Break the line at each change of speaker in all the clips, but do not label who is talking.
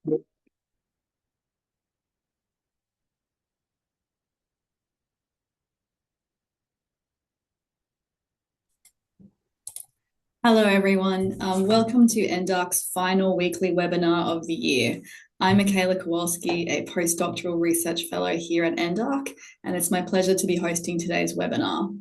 Hello, everyone. Welcome to NDARC's final weekly webinar of the year. I'm Michaela Kowalski, a postdoctoral research fellow here at NDARC, and it's my pleasure to be hosting today's webinar.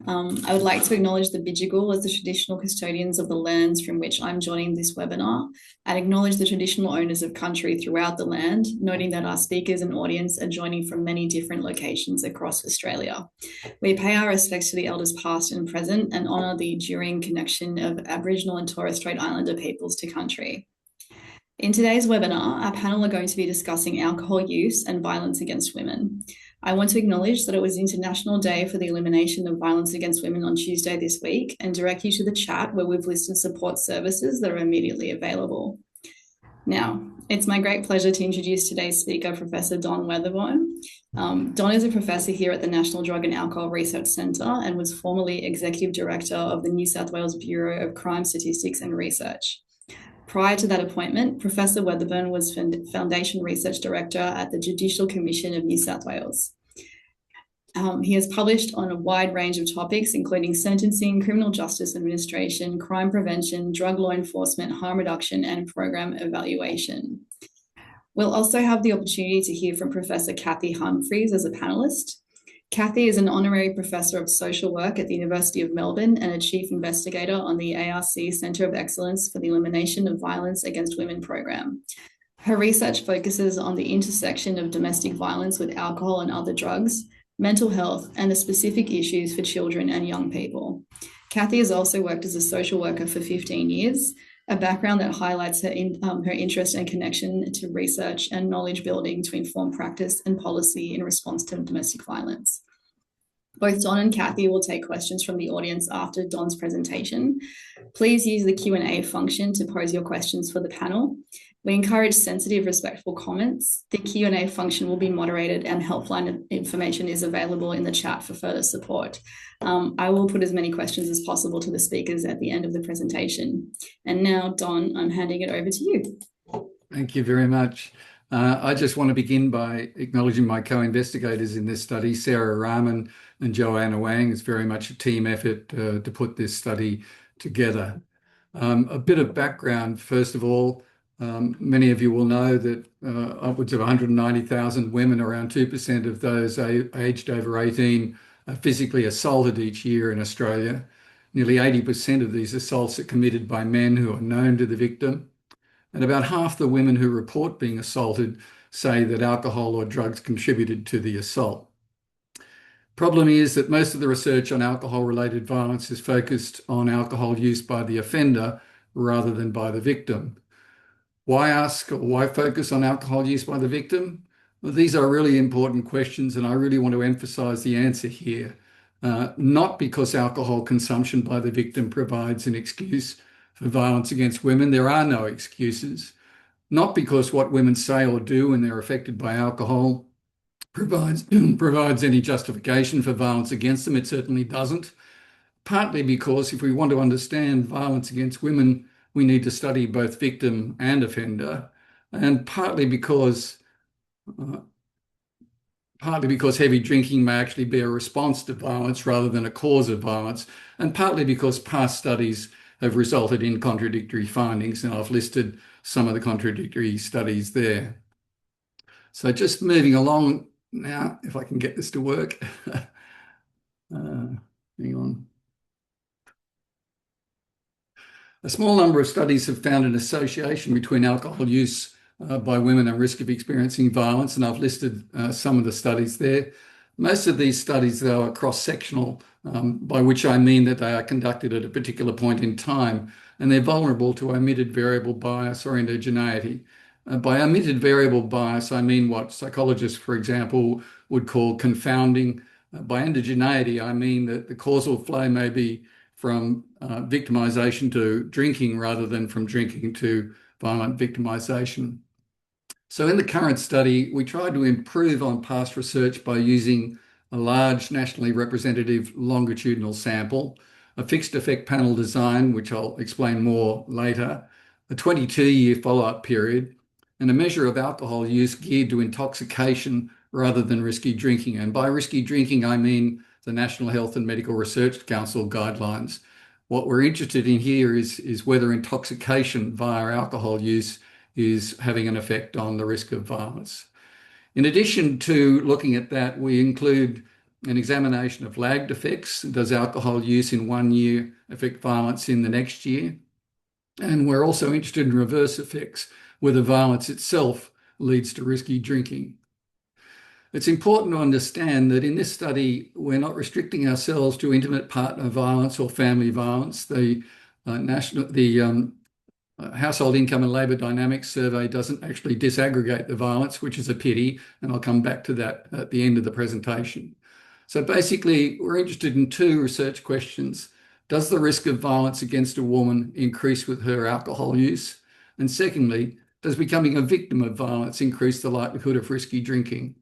I would like to acknowledge the Bidjigal as the traditional custodians of the lands from which I'm joining this webinar, and acknowledge the traditional owners of country throughout the land, noting that our speakers and audience are joining from many different locations across Australia. We pay our respects to the elders past and present and honour the enduring connection of Aboriginal and Torres Strait Islander peoples to country. In today's webinar, our panel are going to be discussing alcohol use and violence against women. I want to acknowledge that it was International Day for the Elimination of Violence Against Women on Tuesday this week and direct you to the chat where we've listed support services that are immediately available. Now, it's my great pleasure to introduce today's speaker, Professor Don Weatherburn. Don is a professor here at the National Drug and Alcohol Research Centre and was formerly Executive Director of the New South Wales Bureau of Crime Statistics and Research. Prior to that appointment, Professor Weatherburn was Foundation Research Director at the Judicial Commission of New South Wales. He has published on a wide range of topics, including sentencing, criminal justice administration, crime prevention, drug law enforcement, harm reduction, and program evaluation. We'll also have the opportunity to hear from Professor Kathy Humphries as a panelist. Kathy is an honorary professor of social work at the University of Melbourne and a chief investigator on the ARC Centre of Excellence for the Elimination of Violence Against Women program. Her research focuses on the intersection of domestic violence with alcohol and other drugs, mental health, and the specific issues for children and young people. Kathy has also worked as a social worker for 15 years, a background that highlights her interest and connection to research and knowledge building to inform practice and policy in response to domestic violence. Both Don and Kathy will take questions from the audience after Don's presentation. Please use the Q&A function to pose your questions for the panel. We encourage sensitive, respectful comments. The Q&A function will be moderated and helpline information is available in the chat for further support. I will put as many questions as possible to the speakers at the end of the presentation. And now, Don, I'm handing it over to you.
Thank you very much. I just want to begin by acknowledging my co-investigators in this study, Sarah Rahman and Joanna Wang. It's very much a team effort to put this study together. A bit of background, first of all. Many of you will know that upwards of 190,000 women, around 2% of those aged over 18, are physically assaulted each year in Australia. Nearly 80% of these assaults are committed by men who are known to the victim. And about half the women who report being assaulted say that alcohol or drugs contributed to the assault. Problem is that most of the research on alcohol-related violence is focused on alcohol use by the offender rather than by the victim. Why ask or why focus on alcohol use by the victim? Well, these are really important questions, and I really want to emphasize the answer here. Not because alcohol consumption by the victim provides an excuse for violence against women. There are no excuses. Not because what women say or do when they're affected by alcohol provides any justification for violence against them. It certainly doesn't. Partly because if we want to understand violence against women, we need to study both victim and offender, and partly because heavy drinking may actually be a response to violence rather than a cause of violence, and partly because past studies have resulted in contradictory findings, and I've listed some of the contradictory studies there. So just moving along now, if I can get this to work. Hang on. A small number of studies have found an association between alcohol use by women and risk of experiencing violence, and I've listed some of the studies there. Most of these studies, though, are cross-sectional, by which I mean that they are conducted at a particular point in time, and they're vulnerable to omitted variable bias or endogeneity. By omitted variable bias, I mean what psychologists, for example, would call confounding. By endogeneity, I mean that the causal flow may be from victimization to drinking rather than from drinking to violent victimization. So in the current study, we tried to improve on past research by using a large nationally representative longitudinal sample, a fixed effect panel design, which I'll explain more later, a 22-year follow-up period, and a measure of alcohol use geared to intoxication rather than risky drinking. And by risky drinking, I mean the National Health and Medical Research Council guidelines. What we're interested in here is whether intoxication via alcohol use is having an effect on the risk of violence. In addition to looking at that, we include an examination of lagged effects. Does alcohol use in 1 year affect violence in the next year? And we're also interested in reverse effects, whether violence itself leads to risky drinking. It's important to understand that in this study, we're not restricting ourselves to intimate partner violence or family violence. The Household Income and Labour Dynamics Survey doesn't actually disaggregate the violence, which is a pity, and I'll come back to that at the end of the presentation. So basically, we're interested in two research questions. Does the risk of violence against a woman increase with her alcohol use? And secondly, does becoming a victim of violence increase the likelihood of risky drinking?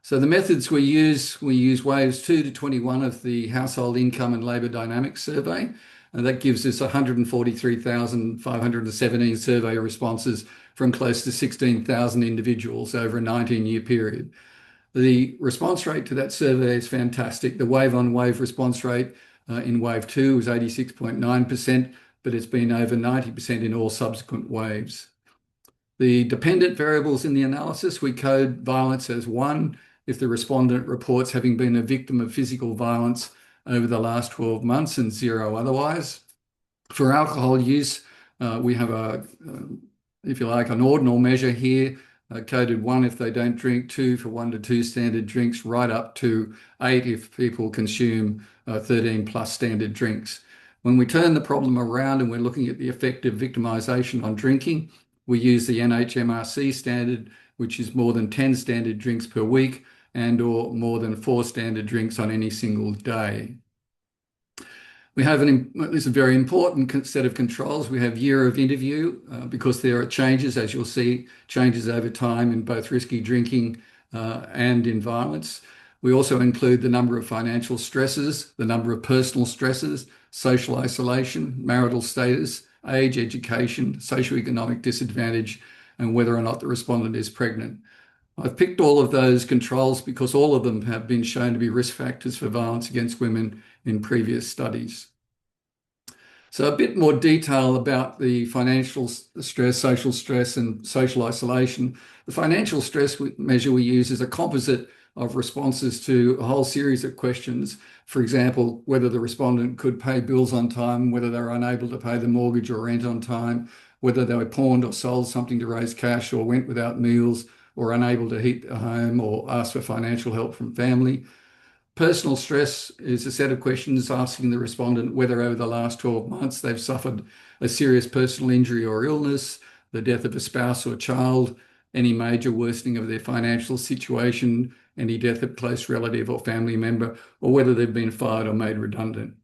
So the methods we use waves 2 to 21 of the Household Income and Labour Dynamics Survey, and that gives us 143,517 survey responses from close to 16,000 individuals over a 19-year period. The response rate to that survey is fantastic. The wave-on-wave response rate in wave 2 was 86.9%, but it's been over 90% in all subsequent waves. The dependent variables in the analysis, we code violence as 1 if the respondent reports having been a victim of physical violence over the last 12 months and 0 otherwise. For alcohol use, we have if you like, an ordinal measure here, coded 1 if they don't drink, 2 for 1 to 2 standard drinks, right up to 8 if people consume 13 plus standard drinks. When we turn the problem around and we're looking at the effect of victimization on drinking, we use the NHMRC standard, which is more than 10 standard drinks per week and or more than 4 standard drinks on any single day. We have this is a very important set of controls. We have year of interview because there are changes, as you'll see, changes over time in both risky drinking and in violence. We also include the number of financial stresses, the number of personal stresses, social isolation, marital status, age, education, socioeconomic disadvantage, and whether or not the respondent is pregnant. I've picked all of those controls because all of them have been shown to be risk factors for violence against women in previous studies. So a bit more detail about the financial stress, social stress, and social isolation. The financial stress measure we use is a composite of responses to a whole series of questions. For example, whether the respondent could pay bills on time, whether they were unable to pay the mortgage or rent on time, whether they were pawned or sold something to raise cash or went without meals, or unable to heat a home or ask for financial help from family. Personal stress is a set of questions asking the respondent whether over the last 12 months they've suffered a serious personal injury or illness, the death of a spouse or child, any major worsening of their financial situation, any death of close relative or family member, or whether they've been fired or made redundant.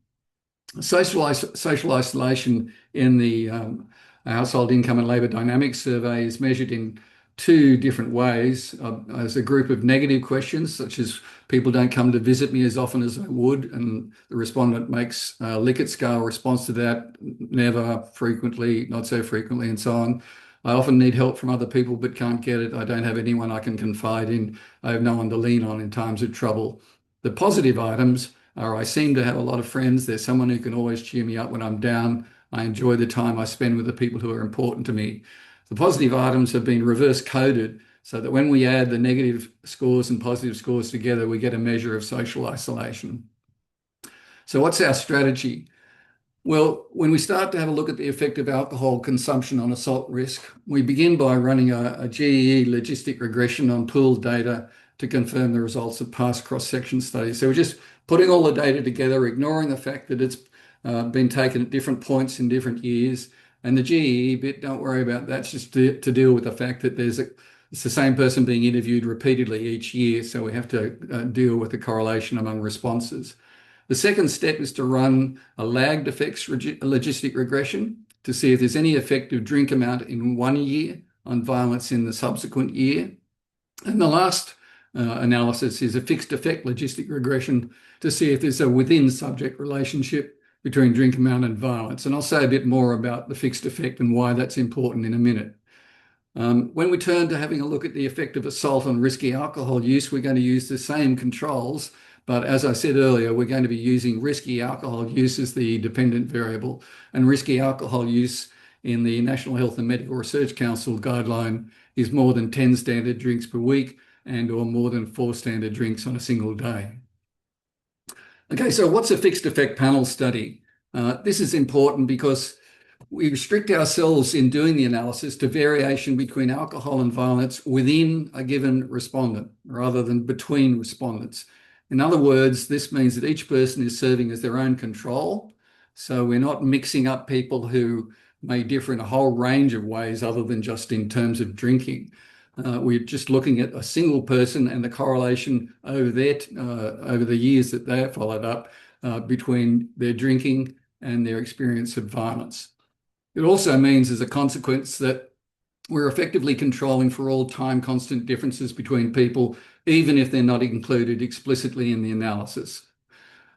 Social isolation in the Household Income and Labour Dynamics Survey is measured in 2 different ways. As a group of negative questions, such as people don't come to visit me as often as I would, and the respondent makes a Likert scale response to that, never, frequently, not so frequently, and so on. I often need help from other people but can't get it. I don't have anyone I can confide in. I have no one to lean on in times of trouble. The positive items are I seem to have a lot of friends. There's someone who can always cheer me up when I'm down. I enjoy the time I spend with the people who are important to me. The positive items have been reverse coded so that when we add the negative scores and positive scores together, we get a measure of social isolation. So what's our strategy? Well, when we start to have a look at the effect of alcohol consumption on assault risk, we begin by running a GEE logistic regression on pooled data to confirm the results of past cross-section studies. So we're just putting all the data together, ignoring the fact that it's been taken at different points in different years. And the GEE bit, don't worry about that. It's just to deal with the fact that it's the same person being interviewed repeatedly each year. So we have to deal with the correlation among responses. The second step is to run a lagged effects logistic regression to see if there's any effect of drink amount in 1 year on violence in the subsequent year. And the last analysis is a fixed effect logistic regression to see if there's a within subject relationship between drink amount and violence. And I'll say a bit more about the fixed effect and why that's important in a minute. When we turn to having a look at the effect of assault on risky alcohol use, we're going to use the same controls, but as I said earlier, we're going to be using risky alcohol use as the dependent variable, and risky alcohol use in the National Health and Medical Research Council guideline is more than 10 standard drinks per week and or more than 4 standard drinks on a single day. Okay, so what's a fixed effect panel study? This is important because we restrict ourselves in doing the analysis to variation between alcohol and violence within a given respondent rather than between respondents. In other words, this means that each person is serving as their own control. So we're not mixing up people who may differ in a whole range of ways other than just in terms of drinking. We're just looking at a single person and the correlation over the years that they have followed up between their drinking and their experience of violence. It also means, as a consequence, that we're effectively controlling for all time constant differences between people, even if they're not included explicitly in the analysis.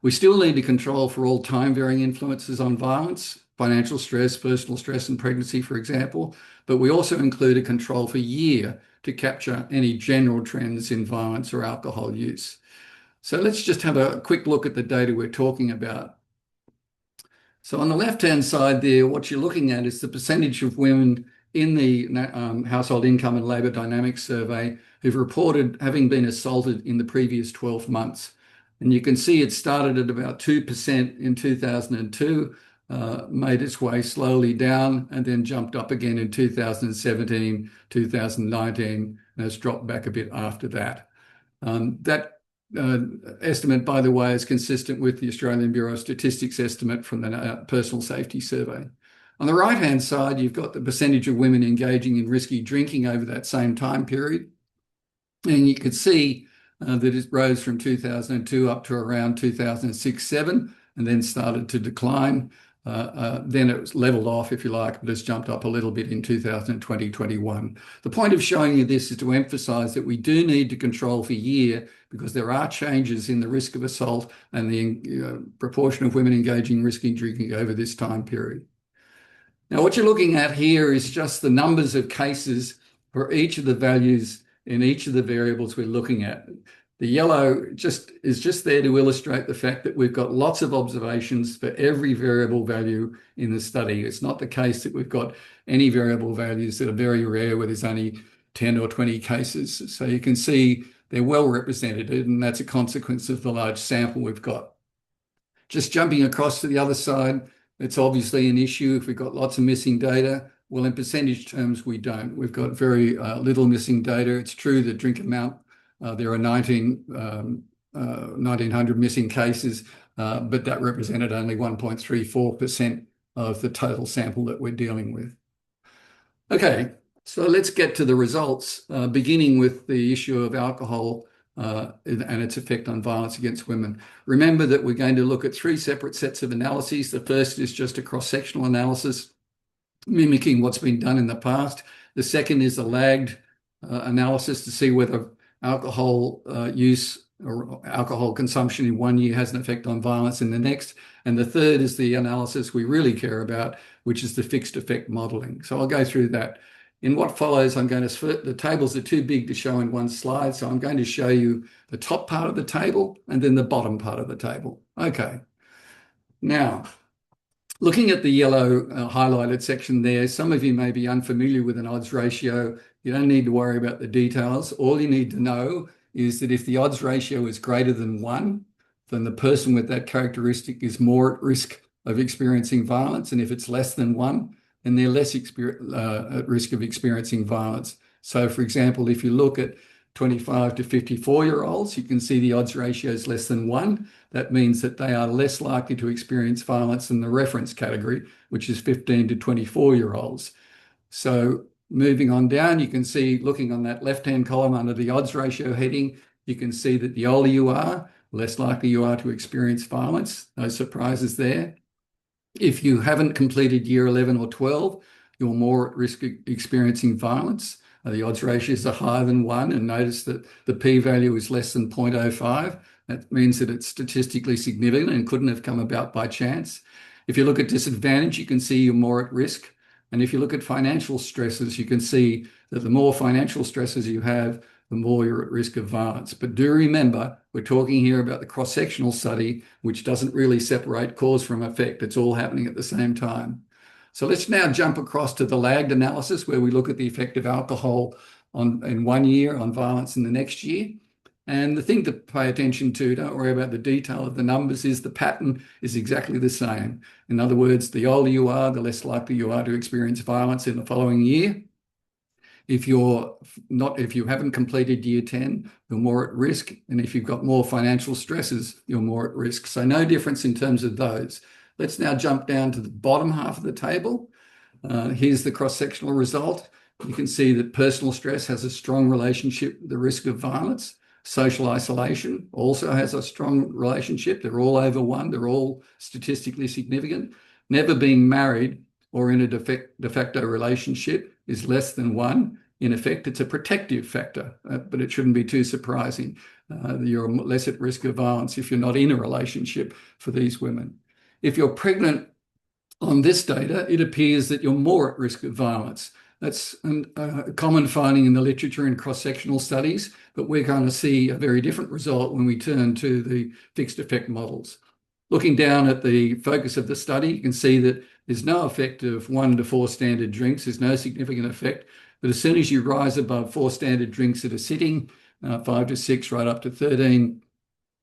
We still need to control for all time varying influences on violence, financial stress, personal stress and pregnancy, for example, but we also include a control for year to capture any general trends in violence or alcohol use. So let's just have a quick look at the data we're talking about. So on the left-hand side there, what you're looking at is the percentage of women in the Household Income and Labour Dynamics Survey who've reported having been assaulted in the previous 12 months. And you can see it started at about 2% in 2002, made its way slowly down, and then jumped up again in 2017, 2019, and has dropped back a bit after that. That estimate, by the way, is consistent with the Australian Bureau of Statistics estimate from the Personal Safety Survey. On the right-hand side, you've got the percentage of women engaging in risky drinking over that same time period. And you can see that it rose from 2002 up to around 2006-07, and then started to decline. Then it was leveled off, if you like, but it's jumped up a little bit in 2020-21. The point of showing you this is to emphasise that we do need to control for year because there are changes in the risk of assault and the proportion of women engaging in risky drinking over this time period. Now, what you're looking at here is just the numbers of cases for each of the values in each of the variables we're looking at. The yellow is just there to illustrate the fact that we've got lots of observations for every variable value in the study. It's not the case that we've got any variable values that are very rare where there's only 10 or 20 cases. So you can see they're well represented, and that's a consequence of the large sample we've got. Just jumping across to the other side, it's obviously an issue if we've got lots of missing data. Well, in percentage terms, we don't. We've got very little missing data. It's true that drink amount, there are 1,900 missing cases, but that represented only 1.34% of the total sample that we're dealing with. Okay, so let's get to the results, beginning with the issue of alcohol and its effect on violence against women. Remember that we're going to look at 3 separate sets of analyses. The first is just a cross-sectional analysis, mimicking what's been done in the past. The second is a lagged analysis to see whether alcohol use or alcohol consumption in one year has an effect on violence in the next. And the third is the analysis we really care about, which is the fixed effect modelling. So I'll go through that. In what follows, the tables are too big to show in one slide, so I'm going to show you the top part of the table and then the bottom part of the table. Okay. Now, looking at the yellow highlighted section there, some of you may be unfamiliar with an odds ratio. You don't need to worry about the details. All you need to know is that if the odds ratio is greater than 1, then the person with that characteristic is more at risk of experiencing violence. And if it's less than 1, then they're less at risk of experiencing violence. So, for example, if you look at 25 to 54-year-olds, you can see the odds ratio is less than 1. That means that they are less likely to experience violence than the reference category, which is 15 to 24-year-olds. So moving on down, you can see, looking on that left-hand column under the odds ratio heading, you can see that the older you are, less likely you are to experience violence. No surprises there. If you haven't completed year 11 or 12, you're more at risk of experiencing violence. The odds ratios are higher than 1, and notice that the p-value is less than 0.05. That means that it's statistically significant and couldn't have come about by chance. If you look at disadvantage, you can see you're more at risk. And if you look at financial stresses, you can see that the more financial stresses you have, the more you're at risk of violence. But do remember, we're talking here about the cross-sectional study, which doesn't really separate cause from effect. It's all happening at the same time. So let's now jump across to the lagged analysis, where we look at the effect of alcohol in 1 year on violence in the next year. And the thing to pay attention to, don't worry about the detail of the numbers, is the pattern is exactly the same. In other words, the older you are, the less likely you are to experience violence in the following year. If you haven't completed year 10, you're more at risk. And if you've got more financial stresses, you're more at risk. So no difference in terms of those. Let's now jump down to the bottom half of the table. Here's the cross-sectional result. You can see that personal stress has a strong relationship with the risk of violence. Social isolation also has a strong relationship. They're all over 1. They're all statistically significant. Never being married or in a de facto relationship is less than 1. In effect, it's a protective factor, but it shouldn't be too surprising. You're less at risk of violence if you're not in a relationship for these women. If you're pregnant, on this data, it appears that you're more at risk of violence. That's a common finding in the literature in cross-sectional studies, but we're going to see a very different result when we turn to the fixed effect models. Looking down at the focus of the study, you can see that there's no effect of 1 to 4 standard drinks. There's no significant effect. But as soon as you rise above 4 standard drinks at a sitting, 5 to 6, right up to 13,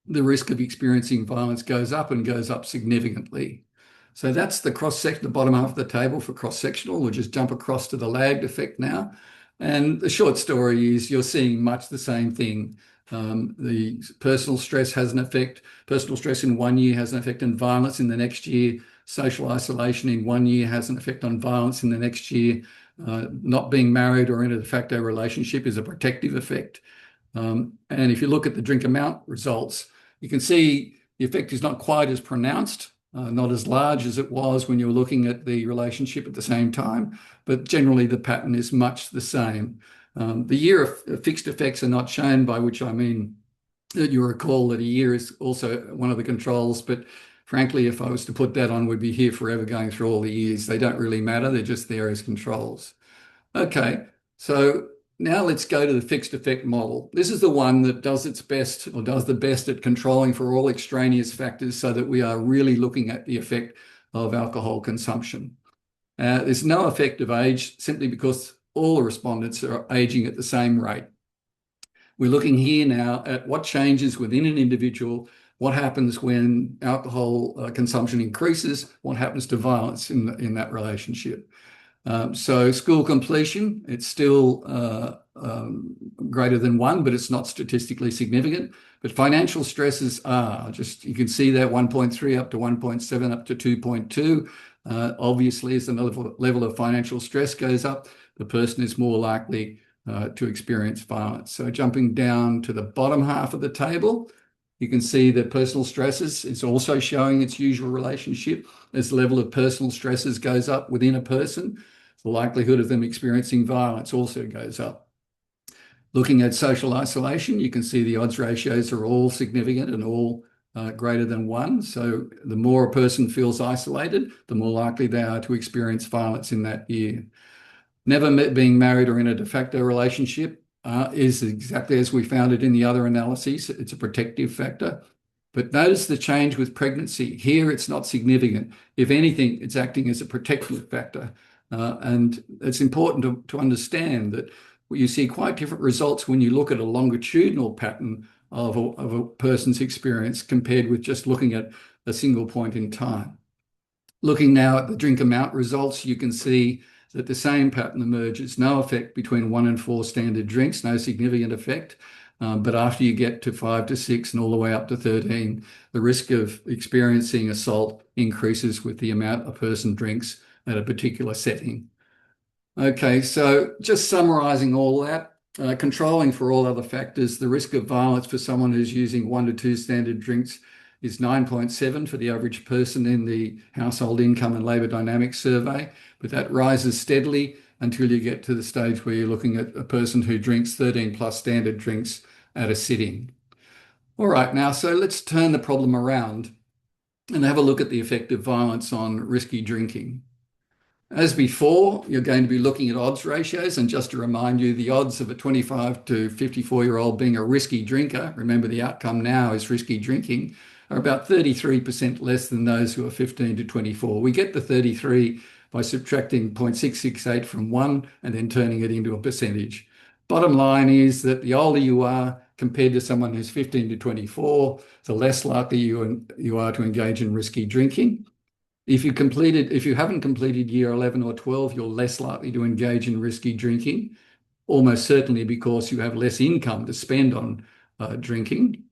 the risk of experiencing violence goes up and goes up significantly. So that's the cross-section, the bottom half of the table for cross-sectional. We'll just jump across to the lagged effect now. And the short story is you're seeing much the same thing. The personal stress has an effect. Personal stress in 1 year has an effect on violence in the next year. Social isolation in 1 year has an effect on violence in the next year. Not being married or in a de facto relationship is a protective effect. And if you look at the drink amount results, you can see the effect is not quite as pronounced, not as large as it was when you were looking at the relationship at the same time, but generally the pattern is much the same. The year of fixed effects are not shown, by which I mean that you recall that a year is also one of the controls, but frankly, if I was to put that on, we'd be here forever going through all the years. They don't really matter, they're just there as controls. Okay, so now let's go to the fixed effect model. This is the one that does its best, or does the best, at controlling for all extraneous factors so that we are really looking at the effect of alcohol consumption. There's no effect of age simply because all the respondents are aging at the same rate. We're looking here now at what changes within an individual, what happens when alcohol consumption increases, what happens to violence in that relationship. So school completion, it's still greater than 1, but it's not statistically significant. But financial stresses are just, you can see that 1.3 up to 1.7 up to 2.2. Obviously, as the level of financial stress goes up, the person is more likely to experience violence. So jumping down to the bottom half of the table, you can see that personal stresses is also showing its usual relationship. As the level of personal stresses goes up within a person, the likelihood of them experiencing violence also goes up. Looking at social isolation, you can see the odds ratios are all significant and all greater than 1. So the more a person feels isolated, the more likely they are to experience violence in that year. Never being married or in a de facto relationship is exactly as we found it in the other analyses. It's a protective factor. But notice the change with pregnancy. Here, it's not significant. If anything, it's acting as a protective factor. And it's important to understand that you see quite different results when you look at a longitudinal pattern of a person's experience compared with just looking at a single point in time. Looking now at the drink amount results, you can see that the same pattern emerges. No effect between 1 and 4 standard drinks, no significant effect. But after you get to 5 to 6 and all the way up to 13, the risk of experiencing assault increases with the amount a person drinks at a particular setting. Okay, so just summarizing all that, controlling for all other factors, the risk of violence for someone who's using 1 to 2 standard drinks is 9.7 for the average person in the Household Income and Labour Dynamics survey, but that rises steadily until you get to the stage where you're looking at a person who drinks 13 plus standard drinks at a sitting. All right, now, so let's turn the problem around and have a look at the effect of violence on risky drinking. As before, you're going to be looking at odds ratios. And just to remind you, the odds of a 25 to 54-year-old being a risky drinker, remember the outcome now is risky drinking, are about 33% less than those who are 15 to 24. We get the 33 by subtracting 0.668 from 1 and then turning it into a percentage. Bottom line is that the older you are compared to someone who's 15 to 24, the less likely you are to engage in risky drinking. If you haven't completed year 11 or 12, you're less likely to engage in risky drinking, almost certainly because you have less income to spend on drinking.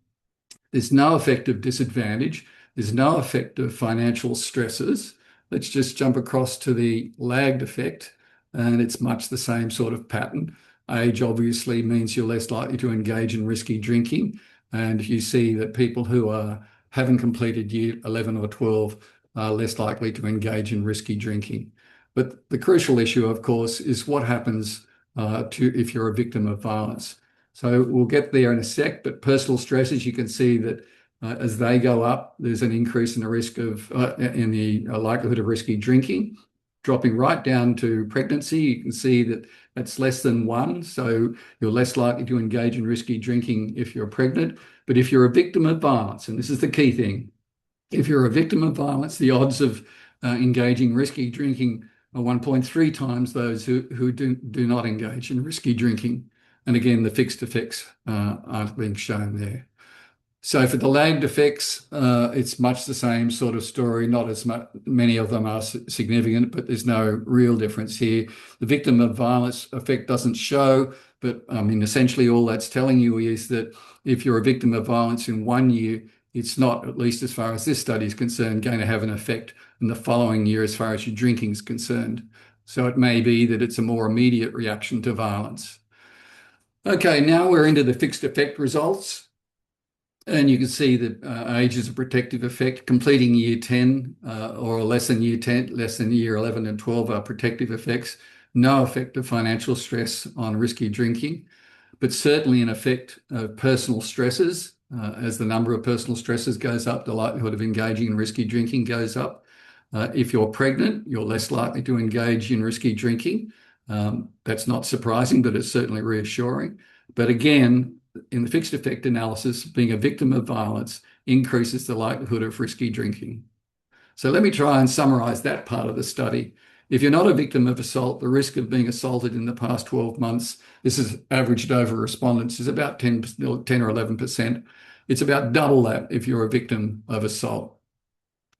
There's no effect of disadvantage. There's no effect of financial stresses. Let's just jump across to the lagged effect, and it's much the same sort of pattern. Age obviously means you're less likely to engage in risky drinking, and you see that people who haven't completed year 11 or 12 are less likely to engage in risky drinking. But the crucial issue, of course, is what happens if you're a victim of violence. So we'll get there in a sec, but personal stresses, you can see that as they go up, there's an increase in the risk of in the likelihood of risky drinking. Dropping right down to pregnancy, you can see that that's less than 1. So you're less likely to engage in risky drinking if you're pregnant. But if you're a victim of violence, and this is the key thing, if you're a victim of violence, the odds of engaging risky drinking are 1.3 times those who do not engage in risky drinking. And again, the fixed effects aren't being shown there. So for the lagged effects, it's much the same sort of story. Not as many of them are significant, but there's no real difference here. The victim of violence effect doesn't show, but I mean, essentially all that's telling you is that if you're a victim of violence in 1 year, it's not, at least as far as this study is concerned, going to have an effect in the following year as far as your drinking is concerned. So it may be that it's a more immediate reaction to violence. Okay, now we're into the fixed effect results. And you can see that age is a protective effect. Completing year 10 or less than year 10, less than year 11 and 12 are protective effects. No effect of financial stress on risky drinking, but certainly an effect of personal stresses. As the number of personal stresses goes up, the likelihood of engaging in risky drinking goes up. If you're pregnant, you're less likely to engage in risky drinking. That's not surprising, but it's certainly reassuring. But again, in the fixed effect analysis, being a victim of violence increases the likelihood of risky drinking. So let me try and summarize that part of the study. If you're not a victim of assault, the risk of being assaulted in the past 12 months, this is averaged over respondents, is about 10 or 11%. It's about double that if you're a victim of assault.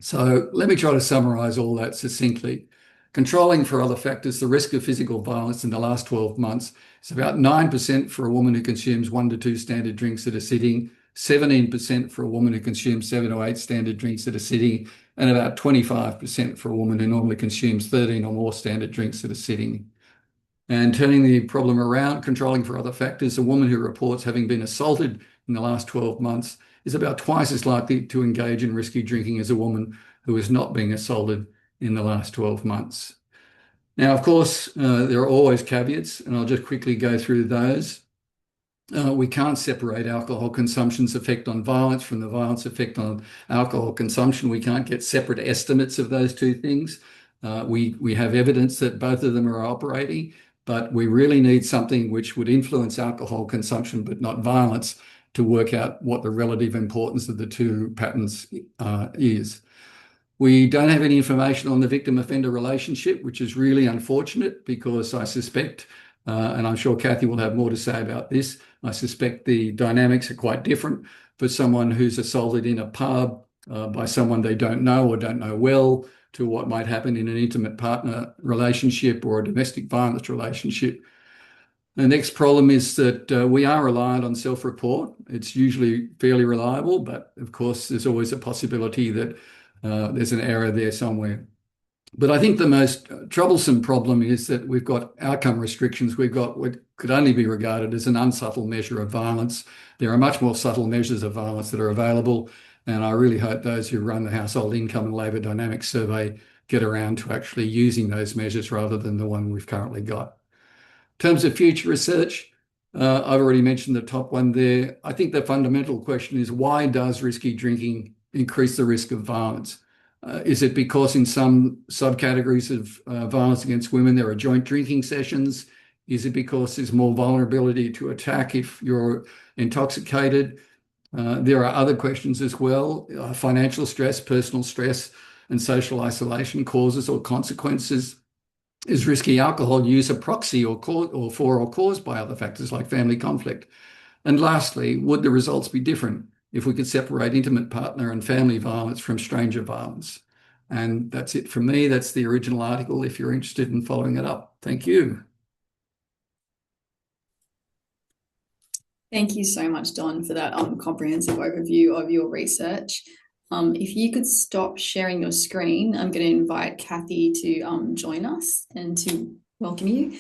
So let me try to summarize all that succinctly. Controlling for other factors, the risk of physical violence in the last 12 months is about 9% for a woman who consumes 1 to 2 standard drinks at a sitting, 17% for a woman who consumes 7 to 8 standard drinks at a sitting, and about 25% for a woman who normally consumes 13 or more standard drinks at a sitting. And turning the problem around, controlling for other factors, a woman who reports having been assaulted in the last 12 months is about twice as likely to engage in risky drinking as a woman who is not being assaulted in the last 12 months. Now, of course, there are always caveats, and I'll just quickly go through those. We can't separate alcohol consumption's effect on violence from the violence effect on alcohol consumption. We can't get separate estimates of those two things. We have evidence that both of them are operating, but we really need something which would influence alcohol consumption but not violence to work out what the relative importance of the two patterns is. We don't have any information on the victim-offender relationship, which is really unfortunate because I suspect, and I'm sure Kathy will have more to say about this, I suspect the dynamics are quite different for someone who's assaulted in a pub by someone they don't know or don't know well to what might happen in an intimate partner relationship or a domestic violence relationship. The next problem is that we are reliant on self-report. It's usually fairly reliable, but of course there's always a possibility that there's an error there somewhere. But I think the most troublesome problem is that we've got outcome restrictions. We've got what could only be regarded as an unsubtle measure of violence. There are much more subtle measures of violence that are available, and I really hope those who run the Household Income and Labour Dynamics Survey get around to actually using those measures rather than the one we've currently got. In terms of future research, I've already mentioned the top one there. I think the fundamental question is, why does risky drinking increase the risk of violence? Is it because in some subcategories of violence against women there are joint drinking sessions? Is it because there's more vulnerability to attack if you're intoxicated? There are other questions as well. Financial stress, personal stress, and social isolation, causes or consequences. Is risky alcohol use a proxy or for or caused by other factors like family conflict? And lastly, would the results be different if we could separate intimate partner and family violence from stranger violence? And that's it from me. That's the original article if you're interested in following it up. Thank you.
Thank you so much, Don, for that comprehensive overview of your research. If you could stop sharing your screen, I'm going to invite Kathy to join us and to welcome you.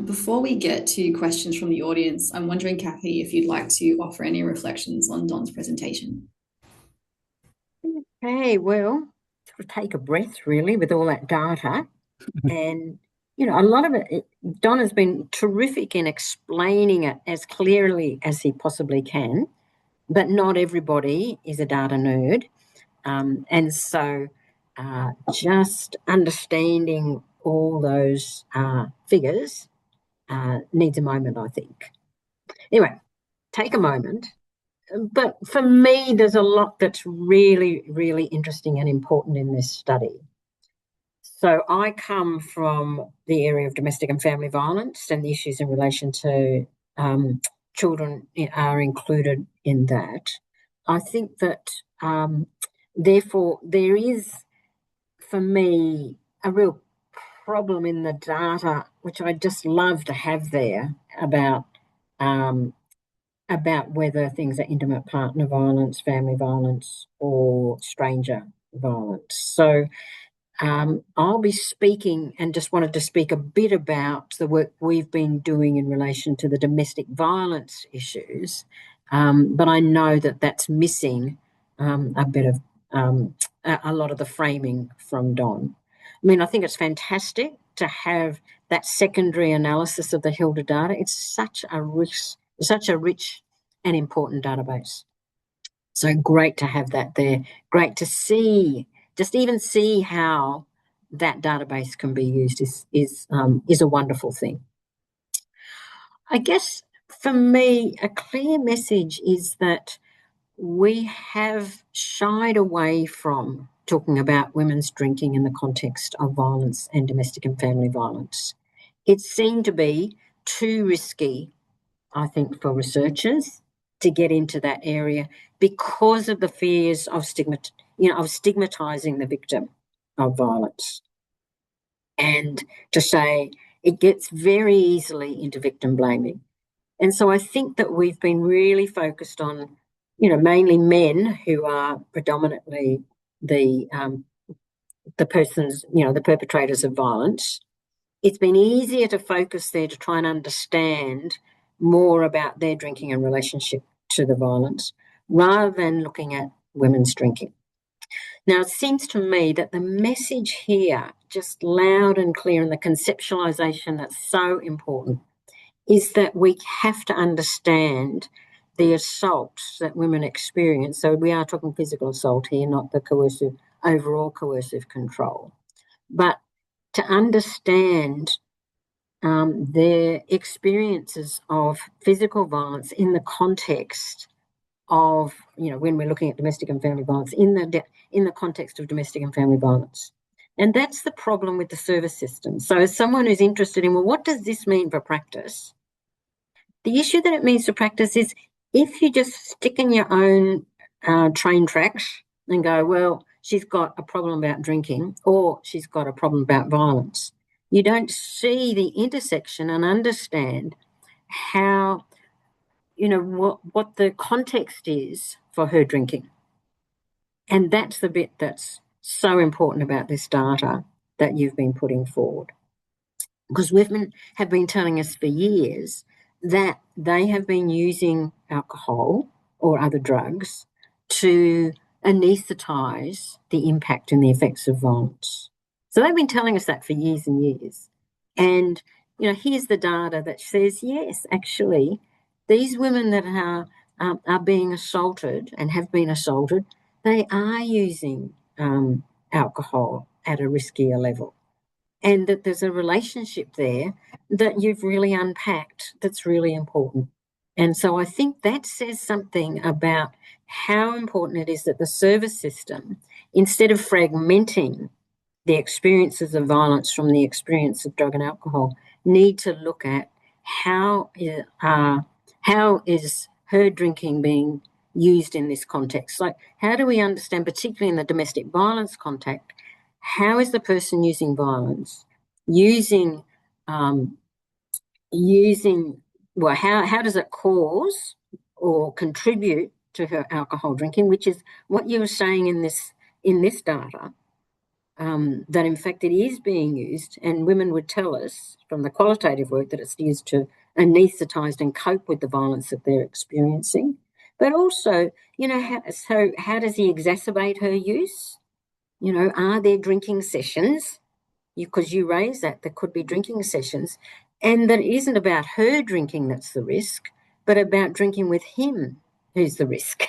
Before we get to questions from the audience, I'm wondering, Kathy, if you'd like to offer any reflections on Don's presentation.
Okay, well, sort of take a breath really with all that data. And, you know, a lot of it, Don has been terrific in explaining it as clearly as he possibly can, but not everybody is a data nerd. And so just understanding all those figures needs a moment, I think. Anyway, take a moment. But for me, there's a lot that's really, really interesting and important in this study. So I come from the area of domestic and family violence, and the issues in relation to children are included in that. I think that, therefore, there is, for me, a real problem in the data, which I just love to have there about whether things are intimate partner violence, family violence, or stranger violence. So I'll be speaking and just wanted to speak a bit about the work we've been doing in relation to the domestic violence issues, but I know that that's missing a bit of a lot of the framing from Don. I mean, I think it's fantastic to have that secondary analysis of the HILDA data. It's such a rich and important database. So great to have that there. Great to see, just even see how that database can be used is a wonderful thing. I guess for me, a clear message is that we have shied away from talking about women's drinking in the context of violence and domestic and family violence. It seemed to be too risky, I think, for researchers to get into that area because of the fears of stigmatizing the victim of violence. And to say it gets very easily into victim blaming. And so I think that we've been really focused on, mainly men who are predominantly the persons, the perpetrators of violence. It's been easier to focus there to try and understand more about their drinking and relationship to the violence rather than looking at women's drinking. Now, it seems to me that the message here, just loud and clear, and the conceptualization that's so important, is that we have to understand the assaults that women experience. So we are talking physical assault here, not the overall coercive control. But to understand their experiences of physical violence in the context of, when we're looking at domestic and family violence, in the context of domestic and family violence. And that's the problem with the service system. So as someone who's interested in, well, what does this mean for practice? The issue that it means for practice is if you just stick in your own train tracks and go, well, she's got a problem about drinking or she's got a problem about violence, you don't see the intersection and understand how, what the context is for her drinking. And that's the bit that's so important about this data that you've been putting forward. Because women have been telling us for years that they have been using alcohol or other drugs to anaesthetise the impact and the effects of violence. So they've been telling us that for years and years. And, here's the data that says, yes, actually, these women that are being assaulted and have been assaulted, they are using alcohol at a riskier level. And that there's a relationship there that you've really unpacked that's really important. And so I think that says something about how important it is that the service system, instead of fragmenting the experiences of violence from the experience of drug and alcohol, need to look at how is her drinking being used in this context. Like, how do we understand, particularly in the domestic violence context, how is the person using violence, how does it cause or contribute to her alcohol drinking, which is what you were saying in this data, that in fact it is being used, and women would tell us from the qualitative work that it's used to anaesthetise and cope with the violence that they're experiencing. But also, how does he exacerbate her use? Are there drinking sessions? Because you raise that there could be drinking sessions, and that it isn't about her drinking that's the risk, but about drinking with him who's the risk.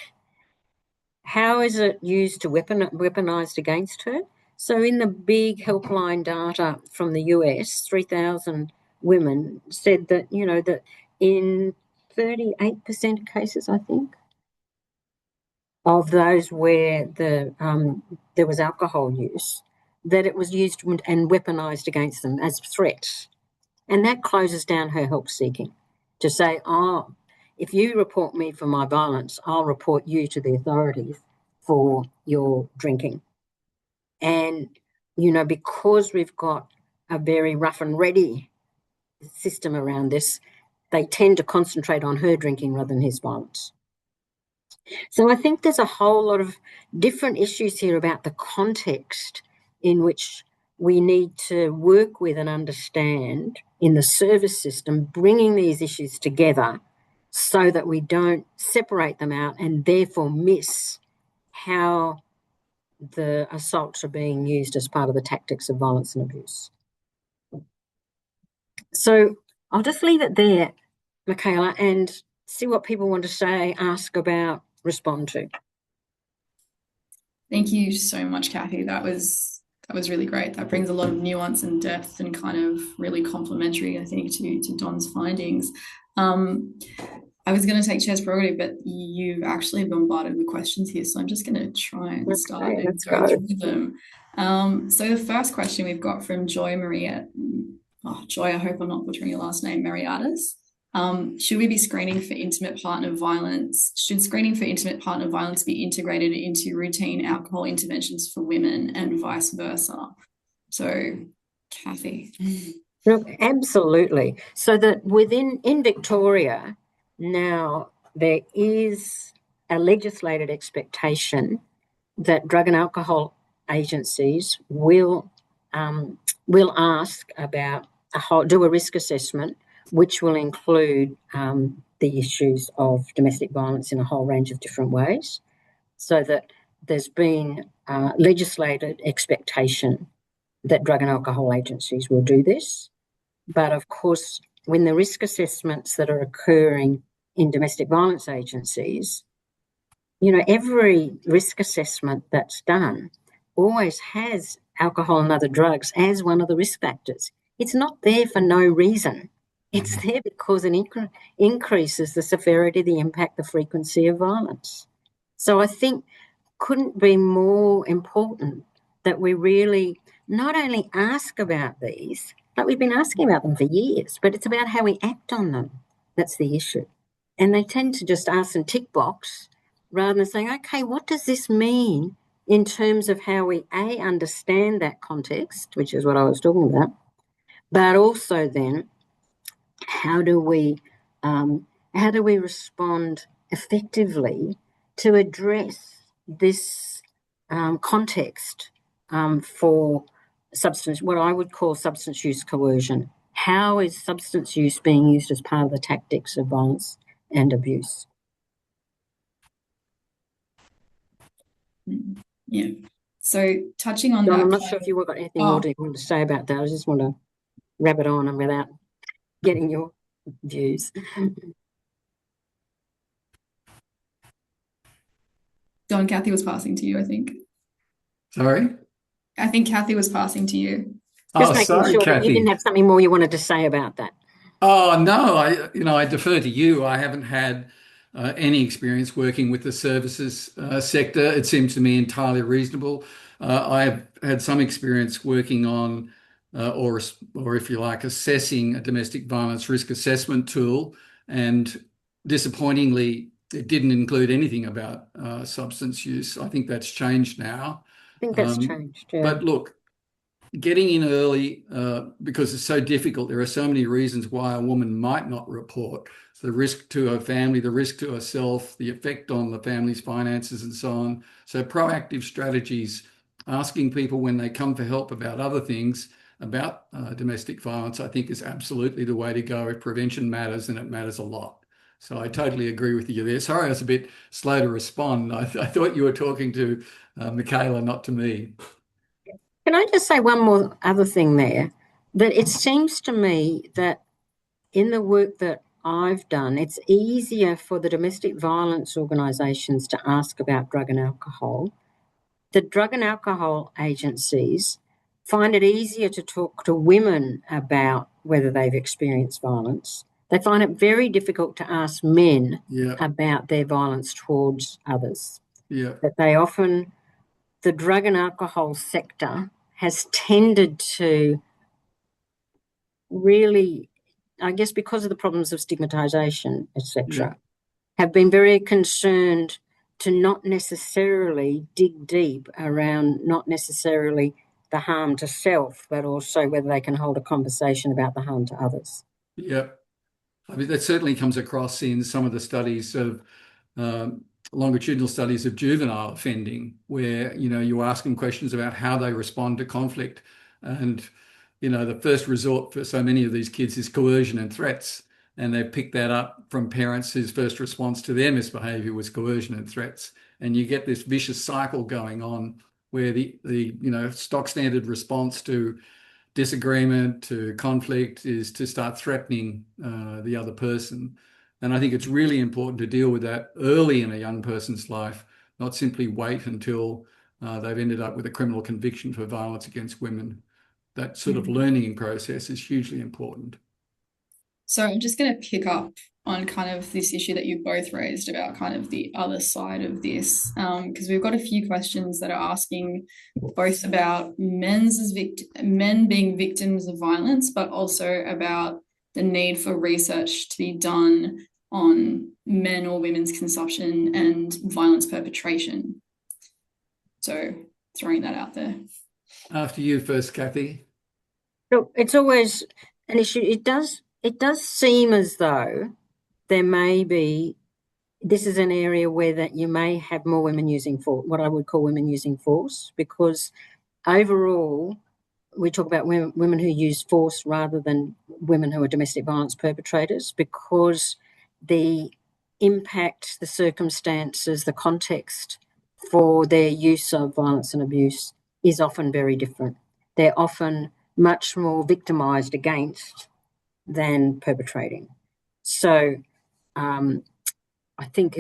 How is it used to weaponized against her? So in the big helpline data from the US, 3,000 women said that, that in 38% of cases, I think, of those where there was alcohol use, that it was used and weaponized against them as threats. And that closes down her help seeking to say, if you report me for my violence, I'll report you to the authorities for your drinking. And, because we've got a very rough and ready system around this, they tend to concentrate on her drinking rather than his violence. So I think there's a whole lot of different issues here about the context in which we need to work with and understand in the service system, bringing these issues together so that we don't separate them out and therefore miss how the assaults are being used as part of the tactics of violence and abuse. So I'll just leave it there, Michaela, and see what people want to say, ask about, respond to.
Thank you so much, Kathy. That was really great. That brings a lot of nuance and depth and kind of really complementary, I think, to Don's findings. I was going to take chair's prerogative, but you've actually bombarded with questions here, so I'm just going to try and start and go through them. So the first question we've got from Joy, I hope I'm not butchering your last name, Mariatis. Should we be screening for intimate partner violence? Should screening for intimate partner violence be integrated into routine alcohol interventions for women and vice versa? So, Kathy.
Look, absolutely. So that in Victoria now there is a legislated expectation that drug and alcohol agencies will ask about do a risk assessment, which will include the issues of domestic violence in a whole range of different ways, so that there's been legislated expectation that drug and alcohol agencies will do this. But of course, when the risk assessments that are occurring in domestic violence agencies, every risk assessment that's done always has alcohol and other drugs as one of the risk factors. It's not there for no reason. It's there because it increases the severity, the impact, the frequency of violence. So I think couldn't be more important that we really not only ask about these, but we've been asking about them for years, but it's about how we act on them. That's the issue. And they tend to just ask and tick box rather than saying, okay, what does this mean in terms of how we, understand that context, which is what I was talking about, but also then how do we respond effectively to address this context for what I would call substance use coercion? How is substance use being used as part of the tactics of violence and abuse?
Yeah. So touching on
John,
that,
I'm not sure if you've got anything more to say about that. I just want to wrap it on and without getting your views.
Don, Kathy was passing to you, I think.
Sorry?
I think Kathy was passing to you.
Just
Oh,
making
sorry,
sure that you didn't
Kathy.
have something more you wanted to say about that.
Oh, no, I defer to you. I haven't had any experience working with the services sector. It seems to me entirely reasonable. I've had some experience working on, or if you like, assessing a domestic violence risk assessment tool, and disappointingly, it didn't include anything about substance use. I think that's changed now.
I think that's
Um,
changed, yeah.
but look, getting in early because it's so difficult. There are so many reasons why a woman might not report. The risk to her family, the risk to herself, the effect on the family's finances, and so on. So proactive strategies, asking people when they come for help about other things, about domestic violence, I think is absolutely the way to go. If prevention matters, and it matters a lot. So I totally agree with you there. Sorry, I was a bit slow to respond. I thought you were talking to Michaela, not to me.
Can I just say one more other thing there? That it seems to me that in the work that I've done, it's easier for the domestic violence organisations to ask about drug and alcohol. The drug and alcohol agencies find it easier to talk to women about whether they've experienced violence. They find it very difficult to ask men
Yeah,
about their violence towards others.
yeah.
That they often, the drug and alcohol sector has tended to really, I guess because of the problems of stigmatisation,
Yeah,
etc., have been very concerned to not necessarily dig deep around not necessarily the harm to self, but also whether they can hold a conversation about the harm to others.
yeah. I mean, that certainly comes across in some of the studies of longitudinal studies of juvenile offending, where you ask them questions about how they respond to conflict, and the first resort for so many of these kids is coercion and threats, and they've picked that up from parents whose first response to their misbehaviour was coercion and threats, and you get this vicious cycle going on where the stock standard response to disagreement to conflict is to start threatening the other person. And I think it's really important to deal with that early in a young person's life, not simply wait until they've ended up with a criminal conviction for violence against women. That sort of learning process is hugely important.
So I'm just going to pick up on kind of this issue that you both raised about kind of the other side of this, because we've got a few questions that are asking both about men being victims of violence, but also about the need for research to be done on men or women's consumption and violence perpetration. So throwing that out there.
After you first, Kathy.
Look, it's always an issue. It does seem as though there may be, this is an area where that you may have more women using force, what I would call women using force, because overall we talk about women who use force rather than women who are domestic violence perpetrators, because the impact, the circumstances, the context for their use of violence and abuse is often very different. They're often much more victimised against than perpetrating. So I think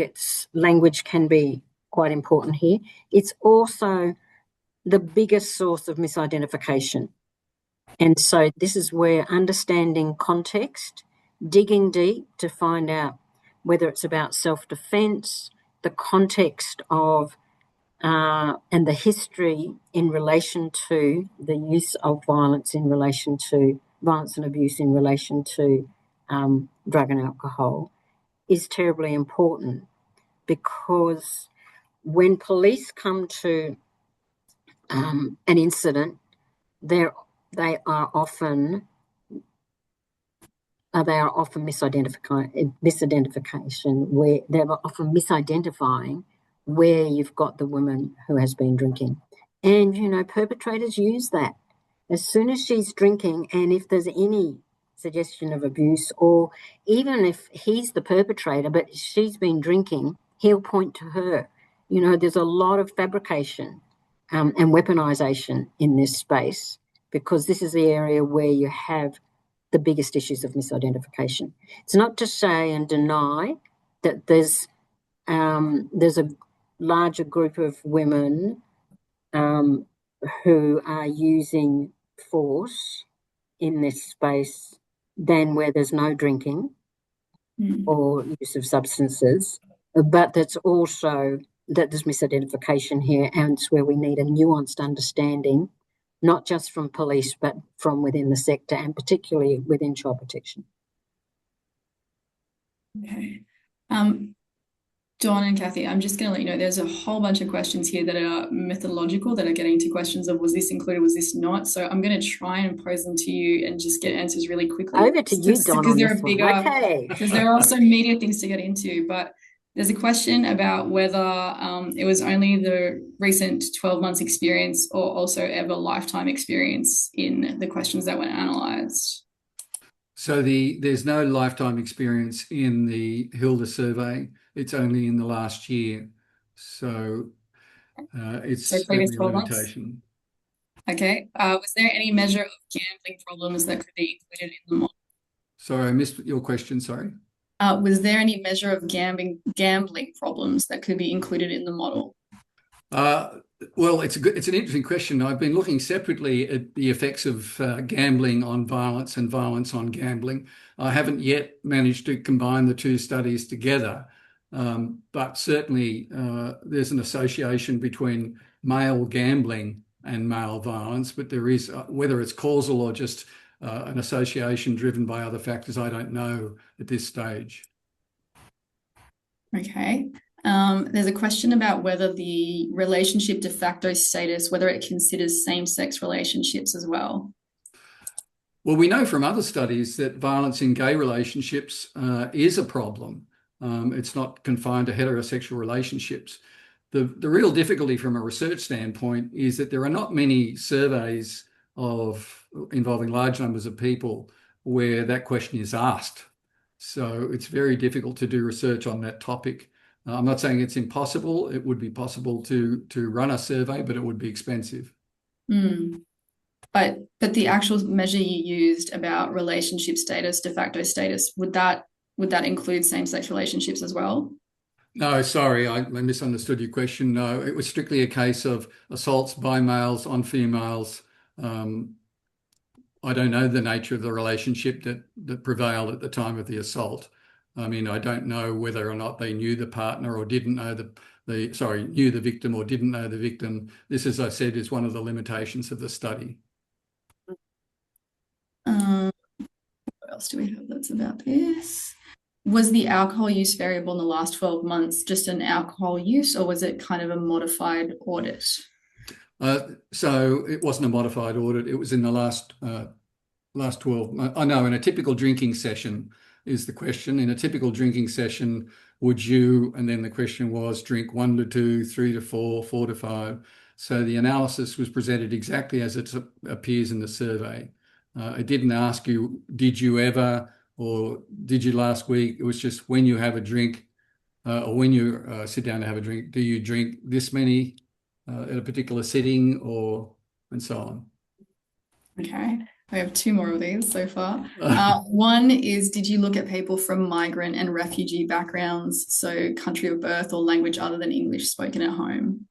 language can be quite important here. It's also the biggest source of misidentification. And so this is where understanding context, digging deep to find out whether it's about self-defense, the context of and the history in relation to the use of violence in relation to violence and abuse in relation to drug and alcohol is terribly important, because when police come to an incident, they are often misidentification, where they're often misidentifying where you've got the woman who has been drinking. And, perpetrators use that. As soon as she's drinking, and if there's any suggestion of abuse, or even if he's the perpetrator but she's been drinking, he'll point to her. There's a lot of fabrication and weaponization in this space, because this is the area where you have the biggest issues of misidentification. It's not to say and deny that there's a larger group of women who are using force in this space than where there's no drinking or use of substances, but that's also that there's misidentification here, and it's where we need a nuanced understanding, not just from police, but from within the sector, and particularly within child protection.
Okay. Dawn and Kathy, I'm just going to let you know there's a whole bunch of questions here that are methodological, that are getting to questions of was this included, was this not? So I'm going to try and pose them to you and just get answers really quickly.
Over to you, Dawn,
because
on this one. Okay.
because there are also media things to get into. But there's a question about whether it was only the recent 12 months experience or also ever lifetime experience in the questions that were analysed.
So there's no lifetime experience in the HILDA survey. It's only in the last year. So it's
previous
certainly a
12 months?
limitation.
Okay. Was there any measure of gambling problems that could be included in the model?
Sorry, I missed your question, sorry.
Was there any measure of gambling problems that could be included in the model?
Well, it's an interesting question. I've been looking separately at the effects of gambling on violence and violence on gambling. I haven't yet managed to combine the two studies together, but certainly there's an association between male gambling and male violence, but there is, whether it's causal or just an association driven by other factors, I don't know at this stage.
Okay. There's a question about whether the relationship de facto status, whether it considers same-sex relationships as well.
Well, we know from other studies that violence in gay relationships is a problem. It's not confined to heterosexual relationships. The real difficulty from a research standpoint is that there are not many surveys involving large numbers of people where that question is asked. So it's very difficult to do research on that topic. I'm not saying it's impossible. It would be possible to run a survey, but it would be expensive.
But the actual measure you used about relationship status, de facto status, would that include same-sex relationships as well?
No, sorry, I misunderstood your question. No, it was strictly a case of assaults by males on females. I don't know the nature of the relationship that prevailed at the time of the assault. I mean, I don't know whether or not they knew the partner or didn't know knew the victim or didn't know the victim. This, as I said, is one of the limitations of the study.
What else do we have that's about this? Was the alcohol use variable in the last 12 months just an alcohol use, or was it kind of a modified audit?
So it wasn't a modified audit. It was in the last 12 months. I know in a typical drinking session is the question. In a typical drinking session, would you, and then the question was drink 1 to 2, 3 to 4, 4 to 5. So the analysis was presented exactly as it appears in the survey. It didn't ask you, did you ever, or did you last week? It was just when you have a drink, or when you sit down to have a drink, do you drink this many at a particular sitting, and so on.
Okay. I have 2 more of these so far. One is, did you look at people from migrant and refugee backgrounds, so country of birth or language other than English spoken at home?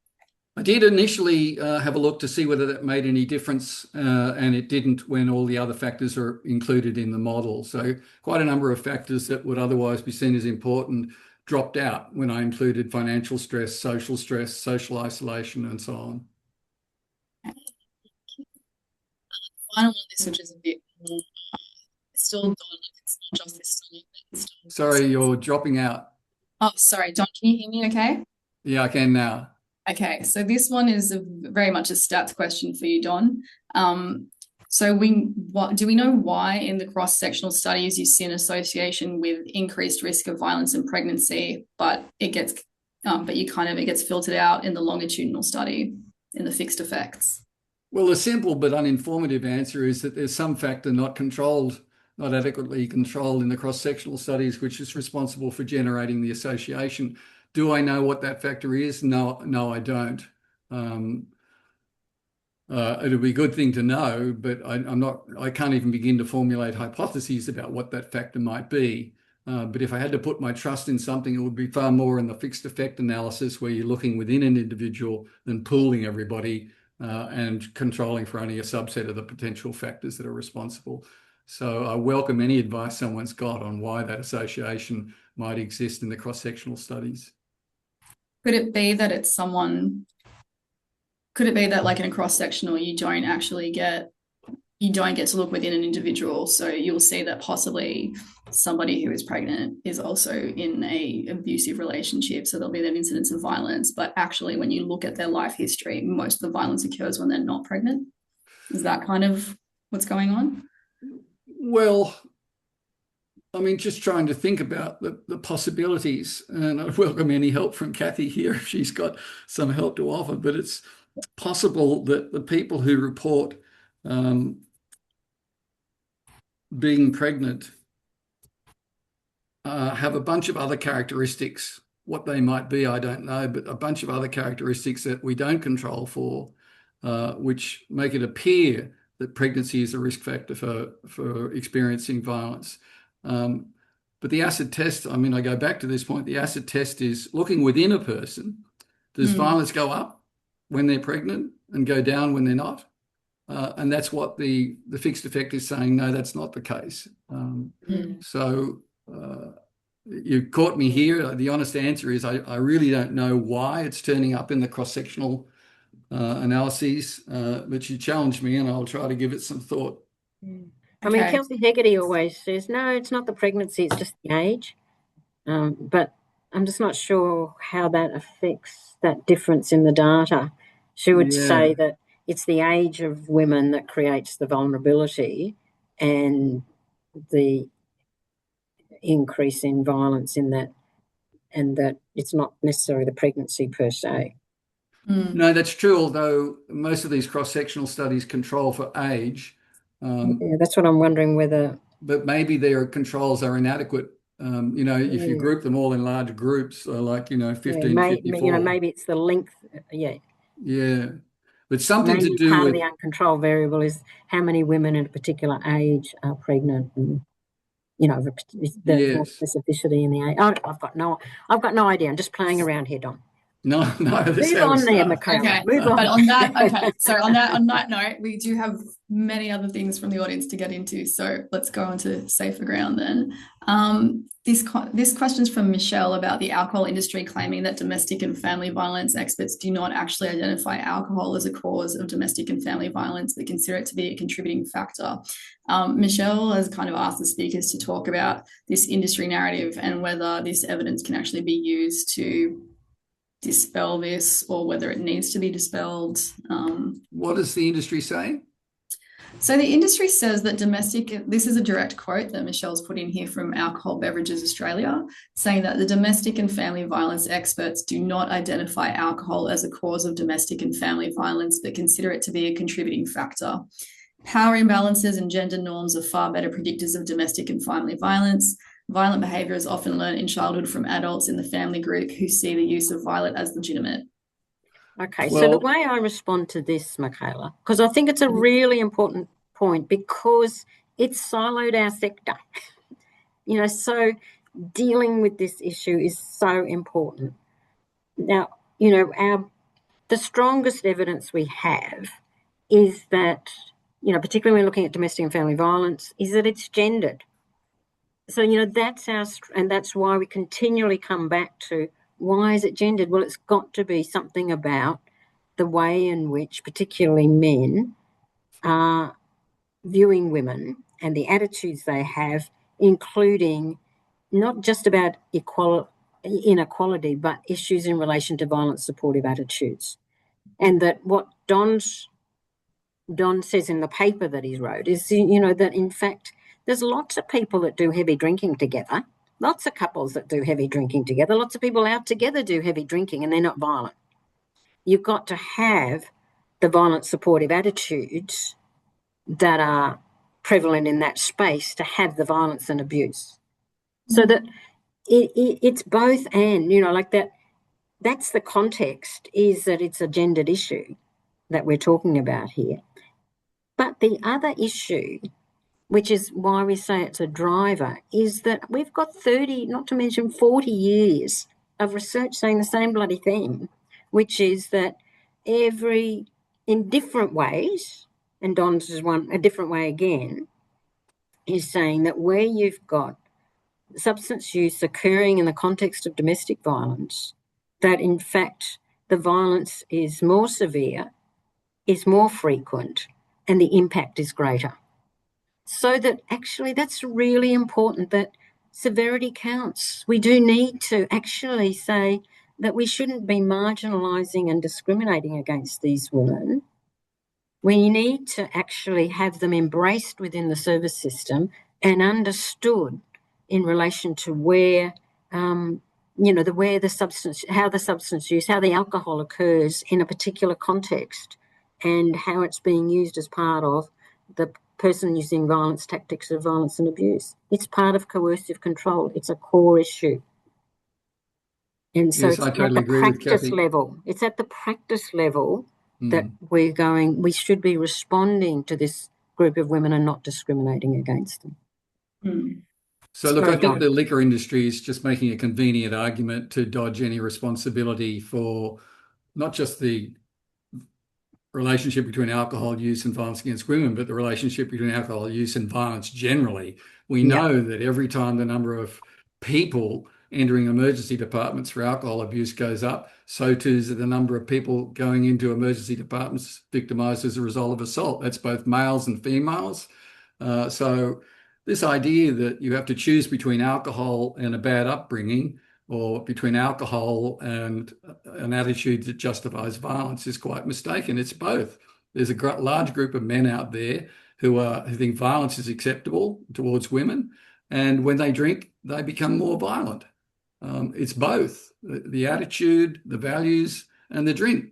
I did initially have a look to see whether that made any difference, and it didn't when all the other factors are included in the model. So quite a number of factors that would otherwise be seen as important dropped out when I included financial stress, social isolation, and so on.
Final one, this which is a bit more still done, like it's not just this study.
Sorry, you're dropping out.
Oh, sorry, Don, can you hear me okay?
Yeah, I can now.
Okay, so this one is very much a stats question for you, Don. So do we know why in the cross-sectional studies you see an association with increased risk of violence and pregnancy, but it gets filtered out in the longitudinal study in the fixed effects?
Well, the simple but uninformative answer is that there's some factor not adequately controlled in the cross-sectional studies, which is responsible for generating the association. Do I know what that factor is? No, I don't. It'll be a good thing to know, but I can't even begin to formulate hypotheses about what that factor might be. But if I had to put my trust in something, it would be far more in the fixed effect analysis where you're looking within an individual than pooling everybody and controlling for only a subset of the potential factors that are responsible. So I welcome any advice someone's got on why that association might exist in the cross-sectional studies.
Could it be that like in a cross-sectional, you don't get to look within an individual, so you'll see that possibly somebody who is pregnant is also in a abusive relationship, so there'll be that incidence of violence, but actually when you look at their life history, most of the violence occurs when they're not pregnant? Is that kind of what's going on?
Well, I mean, just trying to think about the possibilities, and I welcome any help from Kathy here if she's got some help to offer, but it's possible that the people who report being pregnant have a bunch of other characteristics. What they might be, I don't know, but a bunch of other characteristics that we don't control for, which make it appear that pregnancy is a risk factor for experiencing violence. But the acid test, I mean, I go back to this point, the acid test is looking within a person. Does violence go up when they're pregnant and go down when they're not? And that's what the fixed effect is saying, no, that's not the case. So you caught me here. The honest answer is I really don't know why it's turning up in the cross-sectional analyses, but you challenged me and I'll try to give it some thought.
I mean, Kelsey Hegarty always says, no, it's not the pregnancy, it's just the age. But I'm just not sure how that affects that difference in the data. She would say that it's the age of women that creates the vulnerability and the increase in violence in that, and that it's not necessarily the pregnancy per se.
No, that's true, although most of these cross-sectional studies control for age.
Yeah, that's what I'm wondering whether...
But maybe their controls are inadequate. If you group them all in large groups, like, 15, 54.
Maybe it's the length,
Yeah. But something
maybe
to do
part
with...
of the uncontrolled variable is how many women at a particular age are pregnant, and the specificity in the age. I've got no idea. I'm just playing around here, Don.
No.
Move on there, Michaela.
Okay.
Move on.
But on that note, we do have many other things from the audience to get into. So let's go on to safer ground then. This question's from Michelle about the alcohol industry claiming that domestic and family violence experts do not actually identify alcohol as a cause of domestic and family violence, but consider it to be a contributing factor. Michelle has kind of asked the speakers to talk about this industry narrative and whether this evidence can actually be used to dispel this, or whether it needs to be dispelled.
What does the industry say?
So the industry says that this is a direct quote that Michelle's put in here from Alcohol Beverages Australia, saying that the domestic and family violence experts do not identify alcohol as a cause of domestic and family violence, but consider it to be a contributing factor. Power imbalances and gender norms are far better predictors of domestic and family violence. Violent behaviour is often learned in childhood from adults in the family group who see the use of violence as legitimate.
Okay, so the way I respond to this, Michaela, because I think it's a really important point because it's siloed our sector. So dealing with this issue is so important. Now, the strongest evidence we have is that, particularly when looking at domestic and family violence, is that it's gendered. So, that's why we continually come back to, why is it gendered? Well, it's got to be something about the way in which particularly men are viewing women and the attitudes they have, including not just about inequality, but issues in relation to violence supportive attitudes. And that what Don says in the paper that he wrote is, that in fact, there's lots of people that do heavy drinking together, lots of couples that do heavy drinking together, lots of people out together do heavy drinking and they're not violent. You've got to have the violent supportive attitudes that are prevalent in that space to have the violence and abuse. So that it's both and, that's the context, is that it's a gendered issue that we're talking about here. But the other issue, which is why we say it's a driver, is that we've got 30, not to mention 40 years of research saying the same bloody thing, which is that every in different ways, and Don's is one, a different way again, is saying that where you've got substance use occurring in the context of domestic violence, that in fact the violence is more severe, is more frequent, and the impact is greater. So that actually that's really important, that severity counts. We do need to actually say that we shouldn't be marginalising and discriminating against these women. We need to actually have them embraced within the service system and understood in relation to where, where the substance, how the substance use, how the alcohol occurs in a particular context, and how it's being used as part of the person using violence, tactics of violence and abuse. It's part of coercive control. It's a core issue. And so
yes, I totally agree with Kathy.
It's at the practice level that we should be responding to this group of women and not discriminating against them.
So look, I think the liquor industry is just making a convenient argument to dodge any responsibility for not just the relationship between alcohol use and violence against women, but the relationship between alcohol use and violence generally. We know that every time the number of people entering emergency departments for alcohol abuse goes up, so too is the number of people going into emergency departments victimized as a result of assault. That's both males and females. So this idea that you have to choose between alcohol and a bad upbringing, or between alcohol and an attitude that justifies violence, is quite mistaken. It's both. There's a large group of men out there who think violence is acceptable towards women, and when they drink, they become more violent. It's both the attitude, the values, and the drink.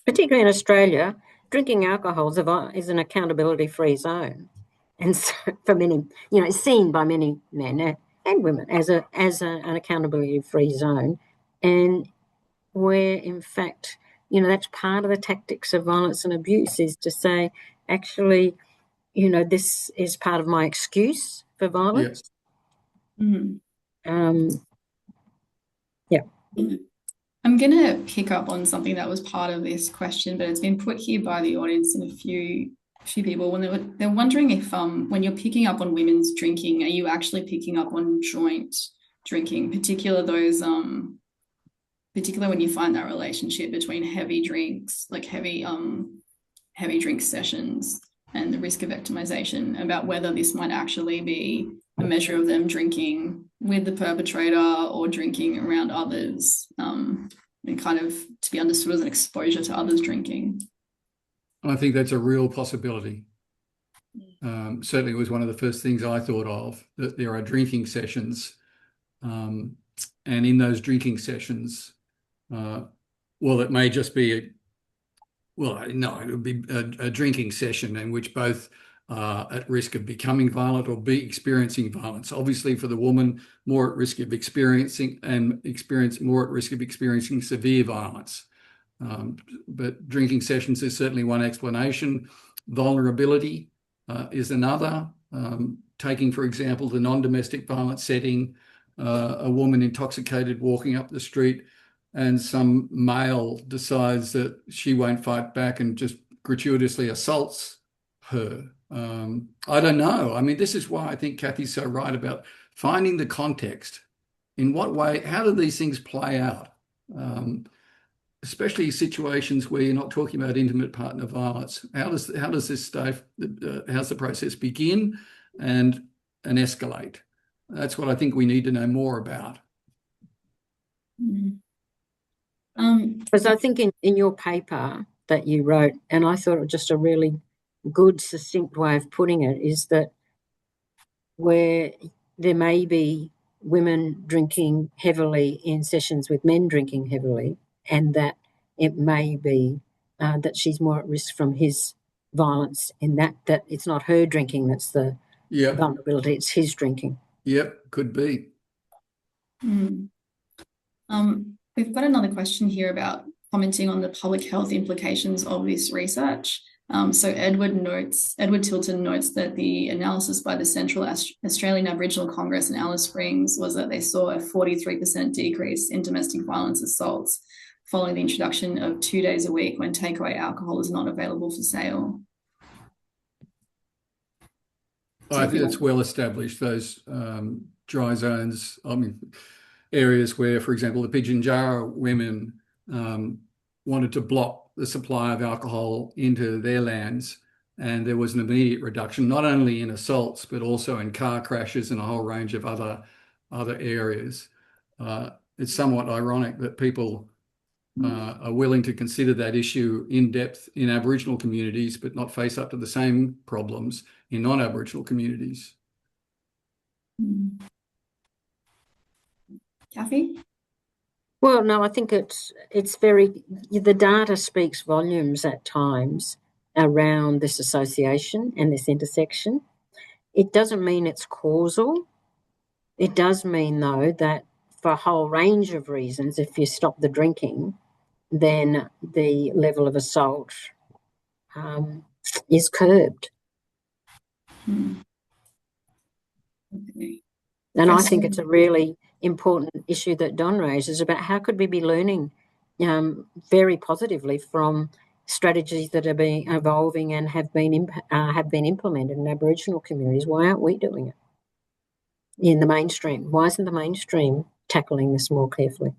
Particularly in Australia, drinking alcohol is an accountability-free zone, and so for many, it's seen by many men and women as an accountability-free zone, and where in fact, that's part of the tactics of violence and abuse, is to say, actually, this is part of my excuse for violence.
I'm going to pick up on something that was part of this question, but it's been put here by the audience and a few people when they're wondering if when you're picking up on women's drinking, are you actually picking up on joint drinking, particularly when you find that relationship between heavy drinks, like heavy drink sessions, and the risk of victimization, about whether this might actually be a measure of them drinking with the perpetrator or drinking around others, and kind of to be understood as an exposure to others drinking.
I think that's a real possibility. Certainly it was one of the first things I thought of, that there are drinking sessions, and in those drinking sessions, it may just be it would be a drinking session in which both are at risk of becoming violent or be experiencing violence. Obviously, for the woman, more at risk of experiencing severe violence. But drinking sessions is certainly one explanation. Vulnerability is another. Taking, for example, the non-domestic violence setting, a woman intoxicated walking up the street, and some male decides that she won't fight back and just gratuitously assaults her. I don't know. I mean, this is why I think Kathy's so right about finding the context. In what way, how do these things play out? Especially situations where you're not talking about intimate partner violence. How's the process begin and escalate? That's what I think we need to know more about.
Because I think in your paper that you wrote, and I thought it was just a really good, succinct way of putting it, is that where there may be women drinking heavily in sessions with men drinking heavily, and that it may be that she's more at risk from his violence, in that it's not her drinking that's the vulnerability, it's his drinking.
Yep, could be.
We've got another question here about commenting on the public health implications of this research. So Edward Tilton notes that the analysis by the Central Australian Aboriginal Congress in Alice Springs was that they saw a 43% decrease in domestic violence assaults following the introduction of 2 days a week when takeaway alcohol is not available for sale?
I think it's well established, those dry zones, areas where, for example, the Pitjantjatjara women wanted to block the supply of alcohol into their lands, and there was an immediate reduction, not only in assaults, but also in car crashes and a whole range of other areas. It's somewhat ironic that people are willing to consider that issue in depth in Aboriginal communities, but not face up to the same problems in non-Aboriginal communities.
Kathy?
Well, no, I think it's the data speaks volumes at times around this association and this intersection. It doesn't mean it's causal. It does mean, though, that for a whole range of reasons, if you stop the drinking, then the level of assault is curbed.
Okay.
And I think it's a really important issue that Don raises about how could we be learning very positively from strategies that are being evolving and have been implemented in Aboriginal communities. Why aren't we doing it in the mainstream? Why isn't the mainstream tackling this more carefully?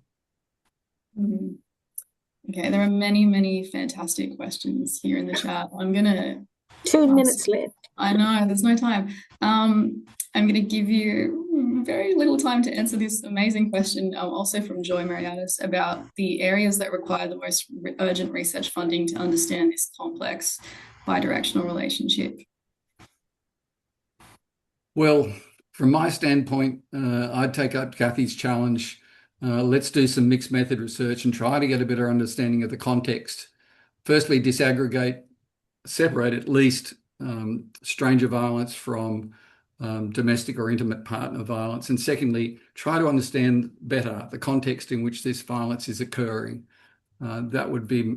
Okay, there are many, many fantastic questions here in the chat. I'm going to...
2 minutes left.
I know, there's no time. I'm going to give you very little time to answer this amazing question, also from Joy Marianis, about the areas that require the most urgent research funding to understand this complex bidirectional relationship.
Well, from my standpoint, I'd take up Kathy's challenge. Let's do some mixed method research and try to get a better understanding of the context. Firstly, disaggregate, separate at least stranger violence from domestic or intimate partner violence. And secondly, try to understand better the context in which this violence is occurring. That would be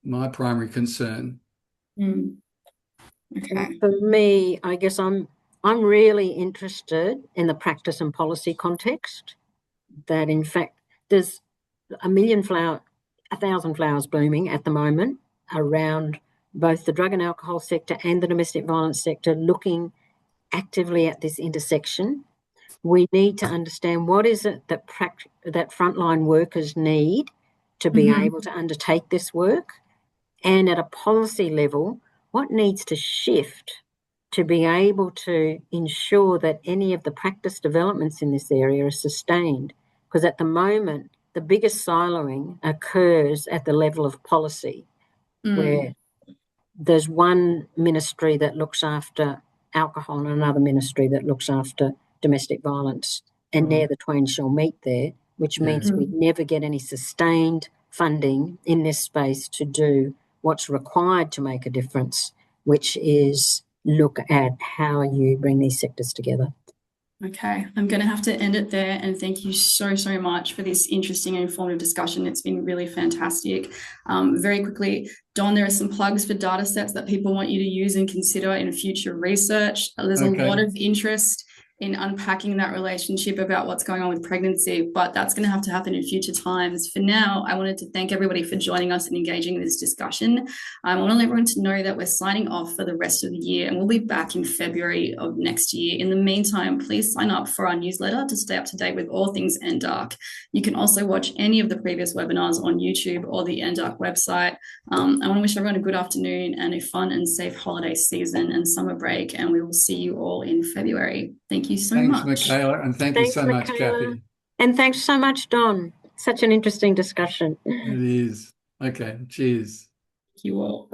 my primary concern.
Okay.
For me, I guess I'm really interested in the practice and policy context, that in fact there's 1,000 flowers blooming at the moment around both the drug and alcohol sector and the domestic violence sector, looking actively at this intersection. We need to understand what is it that frontline workers need to be able to undertake this work, and at a policy level, what needs to shift to be able to ensure that any of the practice developments in this area are sustained. Because at the moment, the biggest siloing occurs at the level of policy, where there's one ministry that looks after alcohol and another ministry that looks after domestic violence, and ne'er the twain shall meet there, which means we never get any sustained funding in this space to do what's required to make a difference, which is look at how you bring these sectors together.
Okay, I'm going to have to end it there, and thank you so, so much for this interesting and informative discussion. It's been really fantastic. Very quickly, Don, there are some plugs for data sets that people want you to use and consider in future research. There's a lot of interest in unpacking that relationship about what's going on with pregnancy, but that's going to have to happen in future times. For now, I wanted to thank everybody for joining us and engaging in this discussion. I want to let everyone to know that we're signing off for the rest of the year, and we'll be back in February of next year. In the meantime, please sign up for our newsletter to stay up to date with all things NDARC. You can also watch any of the previous webinars on YouTube or the NDARC website. I want to wish everyone a good afternoon and a fun and safe holiday season and summer break, and we will see you all in February. Thank you so much.
Thanks, Michaela, and thank you so much, Kathy.
And thanks so much, Don. Such an interesting discussion.
It is. Okay, cheers.
Thank you all.